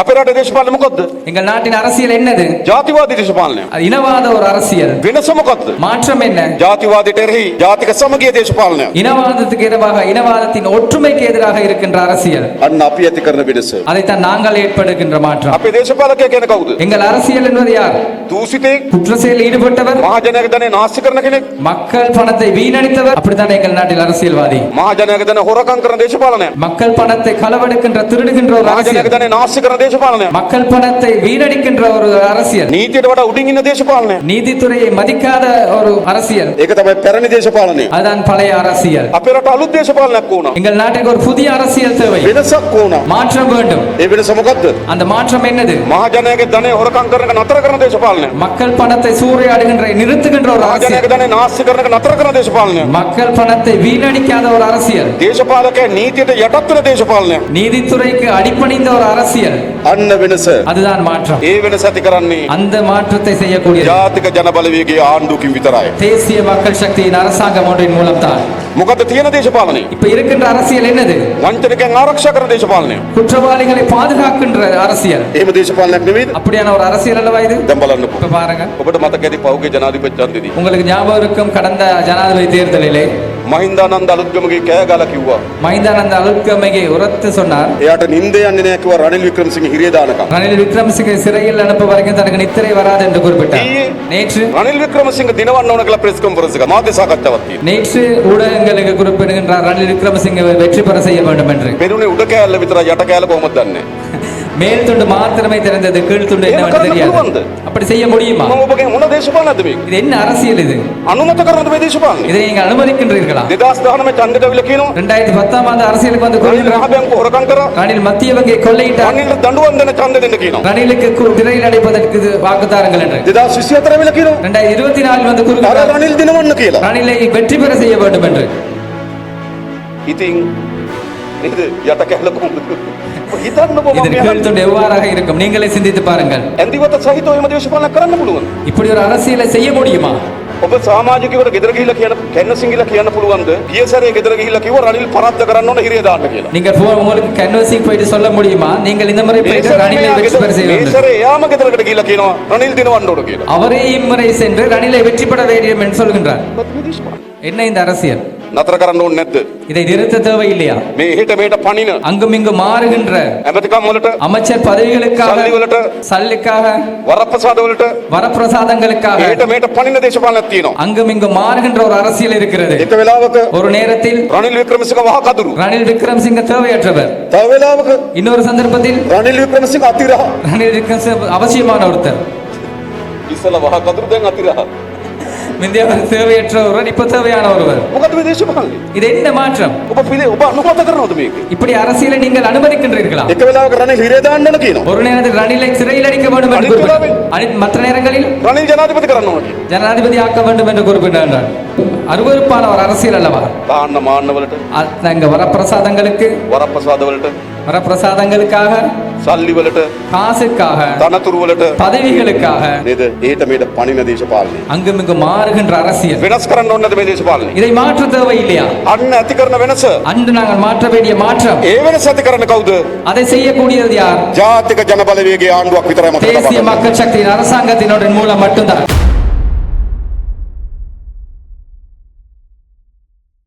අපේ රටේ දේශපාලන මොකද්ද? எங்கள் நாட்டின் அரசியல் என்னது? ජාතිවාදී දේශපාලනය. அது இனவாத ஒரு அரசியல். වෙනස මොකද්ද? மாற்றம் என்ன? ජාතිවාදයට එරෙහි ජාතික සමගිය දේශපාලනය. இனவாதத்துக்கு எதிராக இனவாதத்தின் ஒற்றுமைக்கு எதிராக இருக்கின்ற அரசியல். අන්න අපි ඇති කරන වෙනස. அதைத்தான் நாங்கள் ஏற்படுகின்ற மாற்றம். අපේ දේශපාලකයා කියන්නේ කවුද? எங்கள் அரசியல் என்பது யார்? දූෂිතෙක්, குற்ற செயலில் ஈடுபட்டவர், මහජනයාගේ ධනෙ නාස්ති කරන කෙනෙක්, மக்கள் பணத்தை வீணடித்தவர். அப்படித்தான் எங்கள் நாட்டில் அரசியல்வாதி. මහජනයාගේ ධනෙ හොරකම් කරන දේශපාලනය. மக்கள் பணத்தை களவெடுக்கின்ற திருடுகின்ற ஒரு அரசியல். මහජනයාගේ ධනෙ නාස්ති කරන දේශපාලනය. மக்கள் பணத்தை வீணடிக்கின்ற ஒரு அரசியல். නීතියට වඩා උඩින් ඉන්න දේශපාලනය. நீதித்துறையை மதிக்காத ஒரு அரசியல். ඒක තමයි පැරණි දේශපාලනය. அதுதான் பழைய அரசியல். අපේ රට අලුත් දේශපාලනයක් වුණා. எங்கள் நாட்டுக்கு ஒரு புதிய அரசியல் தேவை. වෙනසක් වුණා. மாற்றம் வேண்டும். ඒ වෙනස මොකද්ද? அந்த மாற்றம் என்னது? මහජනයාගේ ධනෙ හොරකම් කරන එක නතර කරන දේශපාලනය. மக்கள் பணத்தை சூறையாடுகின்ற நிறுத்துகின்ற ஒரு அரசியல். මහජනයාගේ ධනෙ නාස්ති කරන එක නතර කරන දේශපාලනය. மக்கள் பணத்தை வீணடிக்காத ஒரு அரசியல். දේශපාලකයා නීතියට යටත් වෙන දේශපාලනය. நீதித்துறைக்கு அடிபணிந்த ஒரு அரசியல். අන්න වෙනස. அதுதான் மாற்றம். ඒ වෙනස ඇති කරන්නේ அந்த மாற்றத்தை செய்யக்கூடிய ජාතික ජනබලවේගයේ ආණ්ඩුවකින් විතරයි. தேசிய மக்கள் சக்தியின் அரசாங்கம் ஒன்றின் மூலம் தான். මොකද තියෙන දේශපාලනය? இப்ப இருக்கின்ற அரசியல் என்னது? වංචනිකයන් ආරක්ෂා කරන දේශපාලනය. குற்றவாளிகளை பாதுகாக்கின்ற அரசியல். එහෙම දේශපාලනයක් නෙවෙයිද? அப்படியான ஒரு அரசியல் அல்லவா இது? දැන් බලන්නකෝ. இப்ப பாருங்க, ඔබට මතකයි පෞගේ ජනාධිපති ඡන්දෙදී உங்களுக்கு ஞாபகம் இருக்கும் கடந்த ஜனாதிபதி தேர்தலிலே මහින්දානන්ද අලුත්ගමගේ කෑ ගාලා කිව්වා. மஹிந்தானந்த அலுத்கமையை உரத்து சொன்னார். එයාට නිින්ද යන්නේ නැහැ කිව්වා රනිල් වික්‍රමසිංහ හිරිය දානකම්. ரணில் விக்ரமசிங்க சிறையில் அனுப்ப வரைக்கும் தனக்கு நித்திரை வராது என்று குறிப்பிட்டார். நேற்று රනිල් වික්‍රමසිංහ දිනවන්න ඕන කියලා ප්‍රෙස් කොන්ෆරන්ස් එක මාධ්‍ය සාකච්ඡාවක් තියෙනවා. நேற்று ஊடகங்களுக்கு குறிப்பிடுகின்றார் ரணில் விக்ரமசிங்க வெற்றி பெற செய்ய வேண்டும் என்று. පෙරුනේ උඩ කෑල්ල විතරයි යට කෑල්ල කොහොමද දන්නේ? மேல் துண்டு மாத்திரமே தெரிந்தது, கீழ் துண்டு என்னவென்று தெரியாது. அப்படி செய்ய முடியுமா? මම ඔබගේ මොන දේශපාලනද මේක? இது என்ன அரசியல் இது? අනුමත කරනද මේ දේශපාලනය? இதை நீங்கள் අனுமதிக்கின்றீர்களா? 2019 ඡන්දෙට අවිල කියනවා 2010 ஆண்டு அரசியலுக்கு வந்து රනිල් රහබැංක හොරකම් කරා. ரணில் மத்திய வங்கியை கொள்ளையிட்டார். රනිල් දඬුවම් දෙන ඡන්ද දෙන්න කියනවා. ரணிலுக்கு திரையில் அடைப்பதற்கு வாக்குதாரங்கள் என்று 2024 අවිල කියනවා 2024 வந்து අර கூறுகிறார் රනිල් දිනවන්න කියලා. ரணிலை வெற்றி பெற செய்ய வேண்டும் என்று. ඉතින් නේද යට කෑල්ල කොහොමද? හිතන්න ඔබ இதன் கீழ் துண்டு எவ்வாறாக இருக்கும்? நீங்களே சிந்தித்து பாருங்கள். ඇන්දිවත සහිතව එහෙම දේශපාලනයක් කරන්න පුළුවන්. இப்படி ஒரு அரசியலை செய்ய முடியுமா? ඔබ සමාජිකවට ගෙදර ගිහිල්ලා කියන කැන්වසිංගිලා කියන්න පුළුවන්ද? ගියසරේ ගෙදර ගිහිල්ලා කිව්වා රනිල් පරද්ද කරන්න ඕන හිරිය දාන්න කියලා. நீங்கள் உங்களுக்கு கேன்வாசிங் போயிட்டு சொல்ல முடியுமா? நீங்கள் இந்த முறை போயிட்டு ரணிலை வெற்றி பெற செய்ய வேண்டும். මේසරේ යාම ගෙදරකට ගිහිල්ලා කියනවා රනිල් දිනවන්න ඕන කියලා. அவரே இம்முறை சென்று ரணிலை வெற்றி பெற வேண்டும் என்று சொல்கின்றார். என்ன இந்த அரசியல்? නතර කරන්න ඕනේ නැද්ද? இதை நிறுத்த தேவையில்லையா? මේ හෙට මේට පණින அங்கும் இங்கு மாறுகின்ற ඇමතිකම් වලට அமைச்சர் பதவிகளுக்காக, සල්ලි වලට சல்லிக்காக, වරප්‍රසාද වලට வரப்பிரசாதங்களுக்காக හෙට මේට පණින දේශපාලනයක් තියෙනවා. அங்கும் இங்கு மாறுகின்ற ஒரு அரசியல் இருக்கிறது. එක වෙලාවක ஒரு நேரத்தில் රනිල් වික්‍රමසිංහ වහ කදුරු. ரணில் விக்ரமசிங்க தேவையற்றவர். තව වෙලාවක இன்னொரு சந்தர்ப்பத்தில் රනිල් වික්‍රමසිංහ අතිරහ. ரணில் விக்ரமசிங்க அவசியமான ஒருத்தர். ඉස්සලා වහ කදුරු දැන් අතිරහ. முந்தைய தேவையற்ற ஒருவர், இப்ப தேவையான ஒருவர். මොකද මේ දේශපාලනය? இது என்ன மாற்றம்? ඔබ අනුමත කරනවද මේක? இப்படி அரசியலை நீங்கள் අනුமதிக்கின்றீர்களா? එක වෙලාවක රනිල් හිරිය දාන්න ඕන කියනවා. ஒரு நேரத்தில் ரணிலை சிறையில் அடைக்க வேண்டும் என்று குறிப்பிட்டார். மற்ற நேரங்களில் රනිල් ජනාධිපති කරන්න ඕන කියනවා. ஜனாதிபதி ஆக்க வேண்டும் என்று குறிப்பிட்டார். அருவருப்பான ஒரு அரசியல் அல்லவா? දාන්න මාන්න වලට அங்க வரப்பிரசாதங்களுக்கு, වරප්‍රසාද වලට வரப்பிரசாதங்களுக்காக, සල්ලි වලට காசுக்காக, තනතුරු වලට பதவிகளுக்காக නේද? ඊට මේට පණින දේශපාලනය. அங்கும் இங்கு மாறுகின்ற அரசியல். වෙනස් කරන්න ඕනේ නැද්ද මේ දේශපාලනය? இதை மாற்ற தேவையில்லையா? අන්න ඇති කරන වෙනස. அன்று நாங்கள் மாற்ற வேண்டிய மாற்றம். ඒ වෙනස ඇති කරන්න කවුද? அதை செய்யக்கூடியது யார்? ජාතික ජනබලවේගයේ ආණ්ඩුවක් විතරයි මතක தேசிய තබන්න. மக்கள் சக்தியின் அரசாங்கத்தினுடன் மூலம் மட்டும்தான்.